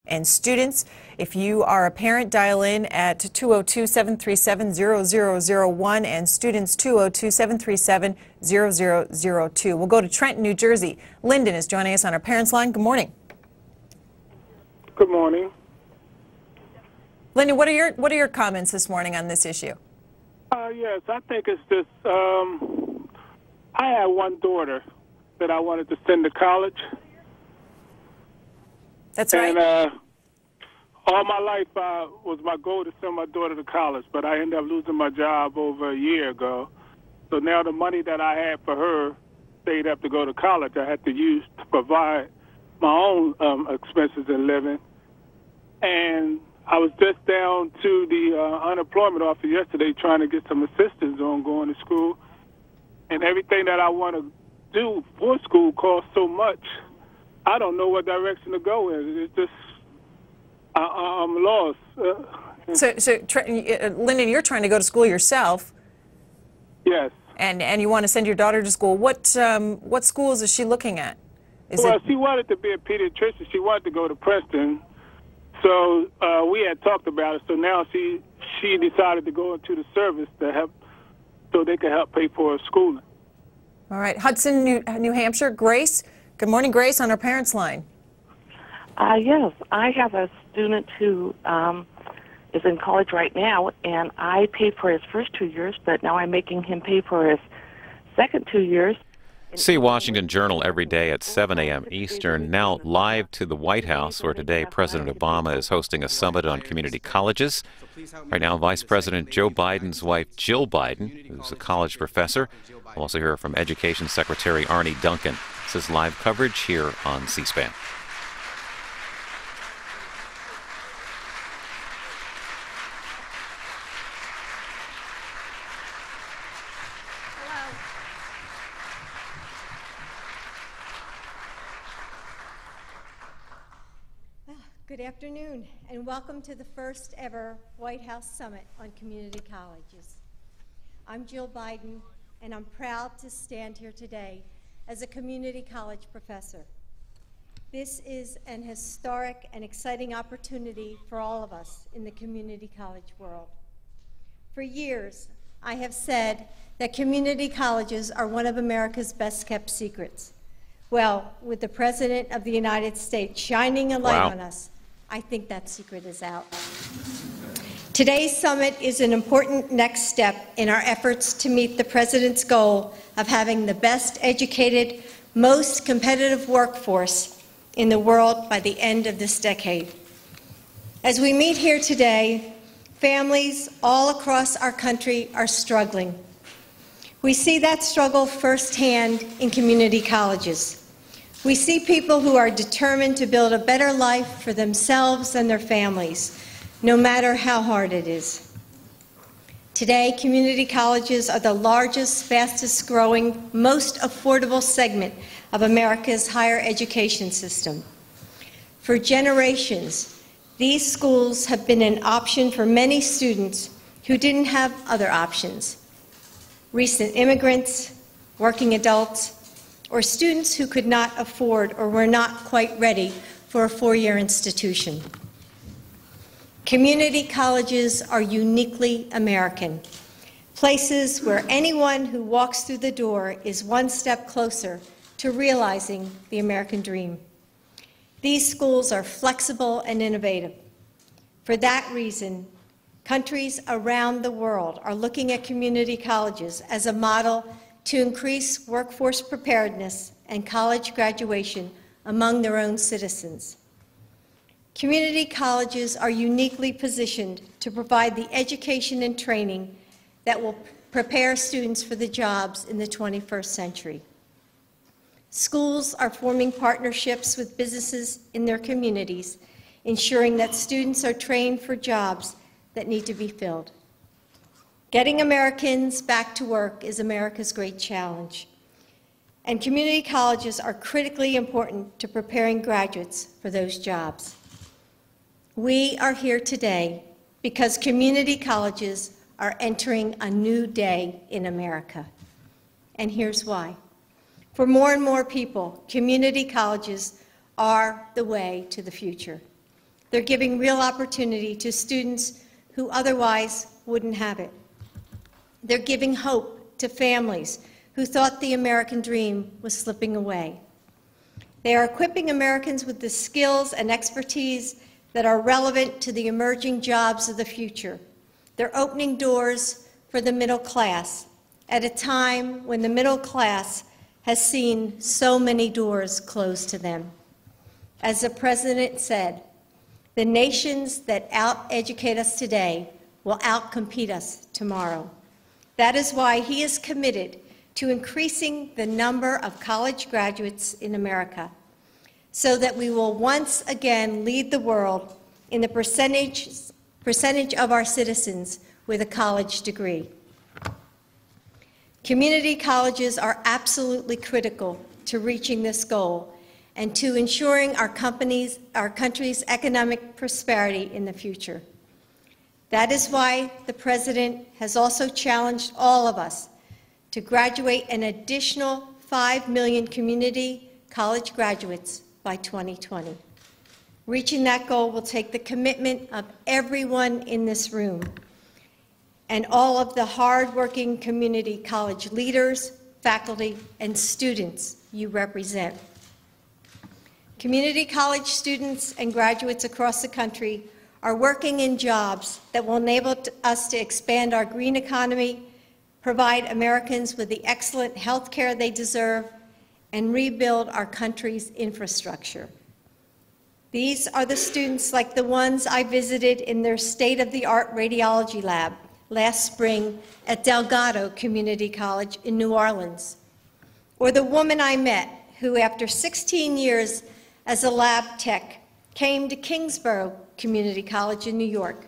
and students. If you are a parent, dial in at 202-737-0001 and students 202-737-0002. We'll go to Trenton, New Jersey. Lyndon is joining us on our Parents Line. Good morning. Good morning. Lyndon, what are your comments this morning on this issue? Yes, I think it's just, I had one daughter that I wanted to send to college. That's right. And all my life was my goal to send my daughter to college, but I ended up losing my job over a year ago. So now the money that I had for her stayed up to go to college. I had to use to provide my own expenses and living. And I was just down to the unemployment office yesterday trying to get some assistance on going to school. And everything that I want to do for school costs so much, I don't know what direction to go in. It's just, I'm lost. So Lyndon, you're trying to go to school yourself. Yes. And you want to send your daughter to school. What schools is she looking at? She wanted to be a pediatrician. She wanted to go to Princeton. So we had talked about it. So now she decided to go into the service to help, so they could help pay for her schooling. All right, Hudson, New Hampshire. Grace. Good morning, Grace, on our Parents Line. Yes, I have a student who is in college right now, and I paid for his first 2 years, but now I'm making him pay for his second 2 years. See Washington Journal every day at 7 a.m. Eastern. Now live to the White House, where today President Obama is hosting a summit on community colleges. Right now, Vice President Joe Biden's wife, Jill Biden, who's a college professor. We'll also hear from Education Secretary Arne Duncan. This is live coverage here on C-SPAN. Good afternoon, and welcome to the first ever White House Summit on Community Colleges. I'm Jill Biden, and I'm proud to stand here today as a community college professor. This is an historic and exciting opportunity for all of us in the community college world. For years, I have said that community colleges are one of America's best-kept secrets. Well, with the President of the United States shining a light on us, I think that secret is out. Today's summit is an important next step in our efforts to meet the President's goal of having the best educated, most competitive workforce in the world by the end of this decade. As we meet here today, families all across our country are struggling. We see that struggle firsthand in community colleges. We see people who are determined to build a better life for themselves and their families, no matter how hard it is. Today, community colleges are the largest, fastest growing, most affordable segment of America's higher education system. For generations, these schools have been an option for many students who didn't have other options. Recent immigrants, working adults, or students who could not afford or were not quite ready for a four-year institution. Community colleges are uniquely American, places where anyone who walks through the door is one step closer to realizing the American dream. These schools are flexible and innovative. For that reason, countries around the world are looking at community colleges as a model to increase workforce preparedness and college graduation among their own citizens. Community colleges are uniquely positioned to provide the education and training that will prepare students for the jobs in the 21st century. Schools are forming partnerships with businesses in their communities, ensuring that students are trained for jobs that need to be filled. Getting Americans back to work is America's great challenge, and community colleges are critically important to preparing graduates for those jobs. We are here today because community colleges are entering a new day in America, and here's why. For more and more people, community colleges are the way to the future. They're giving real opportunity to students who otherwise wouldn't have it. They're giving hope to families who thought the American dream was slipping away. They are equipping Americans with the skills and expertise that are relevant to the emerging jobs of the future. They're opening doors for the middle class at a time when the middle class has seen so many doors closed to them. As the President said, the nations that out-educate us today will out-compete us tomorrow. That is why he is committed to increasing the number of college graduates in America so that we will once again lead the world in the percentage of our citizens with a college degree. Community colleges are absolutely critical to reaching this goal and to ensuring our country's economic prosperity in the future. That is why the President has also challenged all of us to graduate an additional 5 million community college graduates by 2020. Reaching that goal will take the commitment of everyone in this room and all of the hard-working community college leaders, faculty, and students you represent. Community college students and graduates across the country are working in jobs that will enable us to expand our green economy, provide Americans with the excellent health care they deserve, and rebuild our country's infrastructure. These are the students like the ones I visited in their state-of-the-art radiology lab last spring at Delgado Community College in New Orleans, or the woman I met who, after 16 years as a lab tech, came to Kingsborough Community College in New York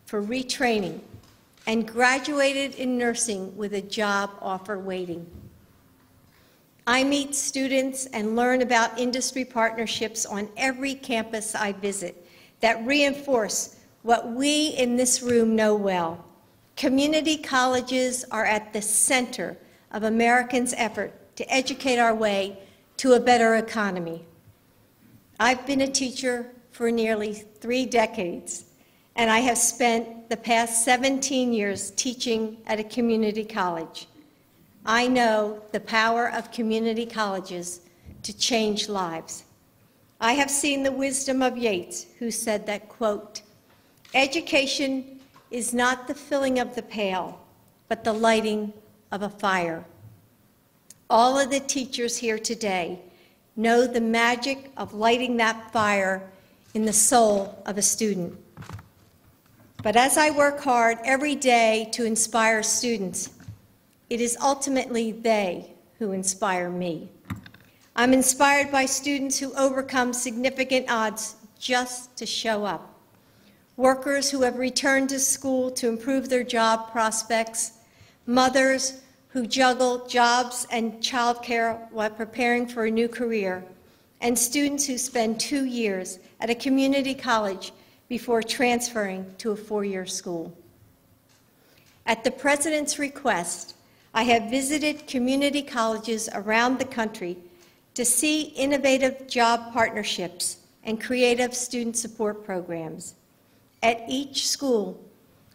for retraining and graduated in nursing with a job offer waiting. I meet students and learn about industry partnerships on every campus I visit that reinforce what we in this room know well. Community colleges are at the center of Americans' effort to educate our way to a better economy. I've been a teacher for nearly 3 decades, and I have spent the past 17 years teaching at a community college. I know the power of community colleges to change lives. I have seen the wisdom of Yeats, who said that, quote, "Education is not the filling of the pail, but the lighting of a fire." All of the teachers here today know the magic of lighting that fire in the soul of a student. But as I work hard every day to inspire students, it is ultimately they who inspire me. I'm inspired by students who overcome significant odds just to show up. Workers who have returned to school to improve their job prospects, mothers who juggle jobs and childcare while preparing for a new career, and students who spend 2 years at a community college before transferring to a 4-year school. At the President's request, I have visited community colleges around the country to see innovative job partnerships and creative student support programs. At each school,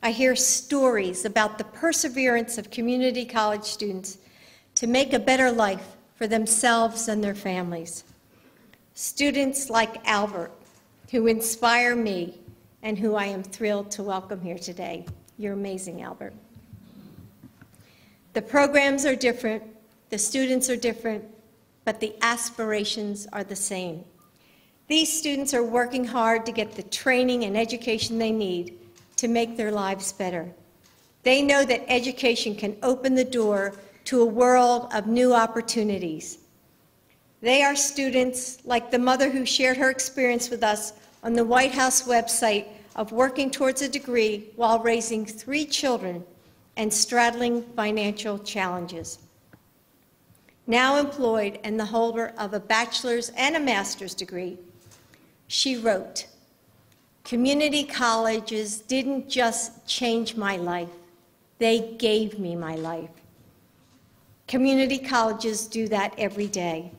I hear stories about the perseverance of community college students to make a better life for themselves and their families. Students like Albert, who inspire me and who I am thrilled to welcome here today. You're amazing, Albert. The programs are different, the students are different, but the aspirations are the same. These students are working hard to get the training and education they need to make their lives better. They know that education can open the door to a world of new opportunities. They are students like the mother who shared her experience with us on the White House website of working towards a degree while raising 3 children and straddling financial challenges. Now employed and the holder of a bachelor's and a master's degree, she wrote, "Community colleges didn't just change my life, they gave me my life." Community colleges do that every day.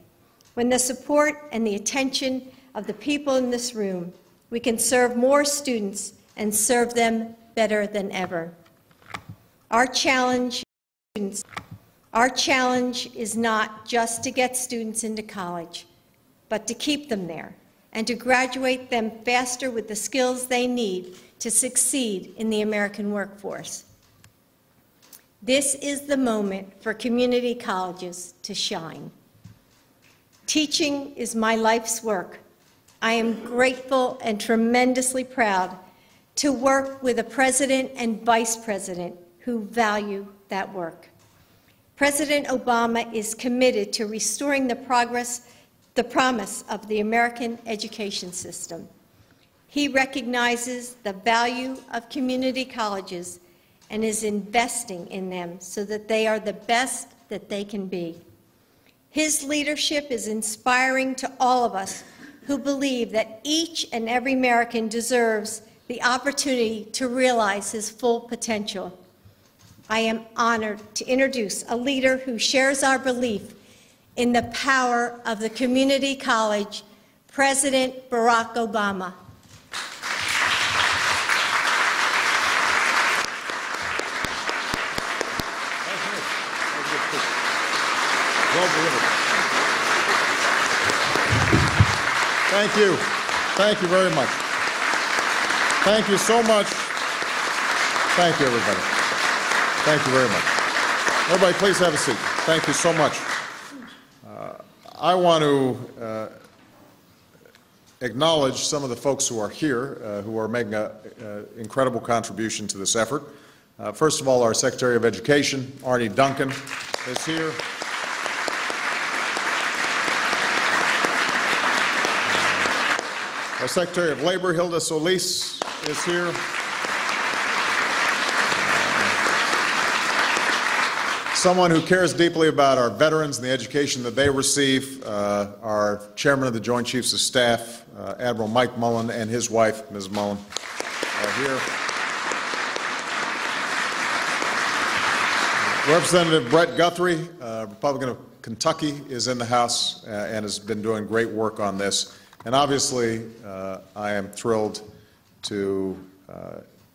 When the support and the attention of the people in this room we can serve more students and serve them better than ever. Our challenge is not just to get students into college, but to keep them there and to graduate them faster with the skills they need to succeed in the American workforce. This is the moment for community colleges to shine. Teaching is my life's work. I am grateful and tremendously proud to work with a president and vice president who value that work. President Obama is committed to restoring the promise of the American education system. He recognizes the value of community colleges and is investing in them so that they are the best that they can be. His leadership is inspiring to all of us who believe that each and every American deserves the opportunity to realize his full potential. I am honored to introduce a leader who shares our belief in the power of the community college, President Barack Obama. Well delivered. Thank you. Thank you very much. Thank you so much. Thank you, everybody. Thank you very much. Everybody, please have a seat. Thank you so much. I want to acknowledge some of the folks who are here, who are making an incredible contribution to this effort. First of all, our Secretary of Education, Arne Duncan, is here. Our Secretary of Labor, Hilda Solis, is here. Someone who cares deeply about our veterans and the education that they receive, our Chairman of the Joint Chiefs of Staff, Admiral Mike Mullen, and his wife, Ms. Mullen, are here. Representative Brett Guthrie, Republican of Kentucky, is in the House and has been doing great work on this. And obviously, I am thrilled to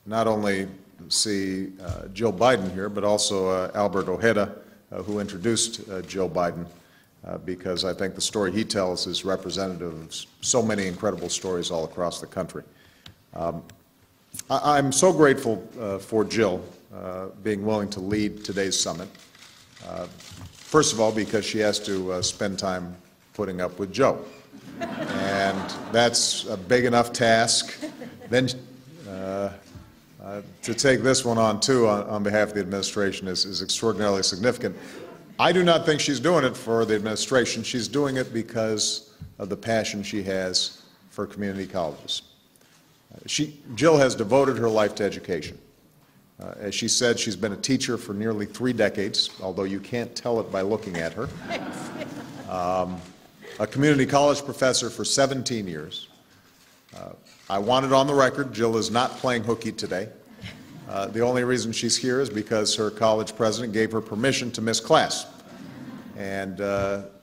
not only see Jill Biden here, but also Albert Ojeda, who introduced Jill Biden, because I think the story he tells is representative of so many incredible stories all across the country. I'm so grateful for Jill being willing to lead today's summit. First of all, because she has to spend time putting up with Joe. And that's a big enough task. Then to take this one on, too, on behalf of the administration is extraordinarily significant. I do not think she's doing it for the administration. She's doing it because of the passion she has for community colleges. Jill has devoted her life to education. As she said, she's been a teacher for nearly 3 decades, although you can't tell it by looking at her. A community college professor for 17 years. I want it on the record, Jill is not playing hooky today. The only reason she's here is because her college president gave her permission to miss class. And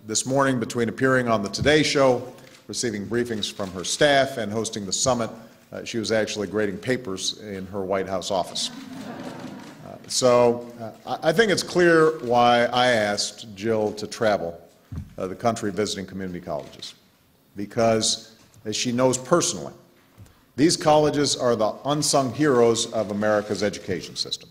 this morning, between appearing on the Today Show, receiving briefings from her staff, and hosting the summit, she was actually grading papers in her White House office. So I think it's clear why I asked Jill to travel the country visiting community colleges, because, as she knows personally, these colleges are the unsung heroes of America's education system.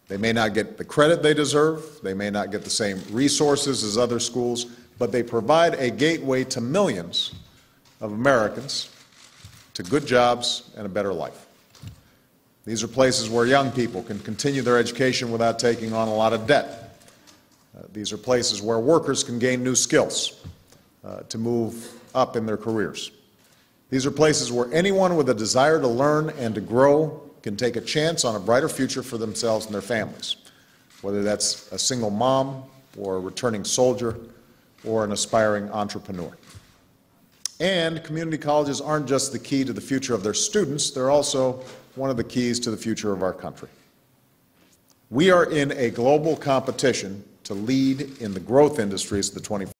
They may not get the credit they deserve, they may not get the same resources as other schools, but they provide a gateway to millions of Americans to good jobs and a better life. These are places where young people can continue their education without taking on a lot of debt. These are places where workers can gain new skills to move up in their careers. These are places where anyone with a desire to learn and to grow can take a chance on a brighter future for themselves and their families, whether that's a single mom or a returning soldier or an aspiring entrepreneur. And community colleges aren't just the key to the future of their students, they're also one of the keys to the future of our country. We are in a global competition to lead in the growth industries of the 21st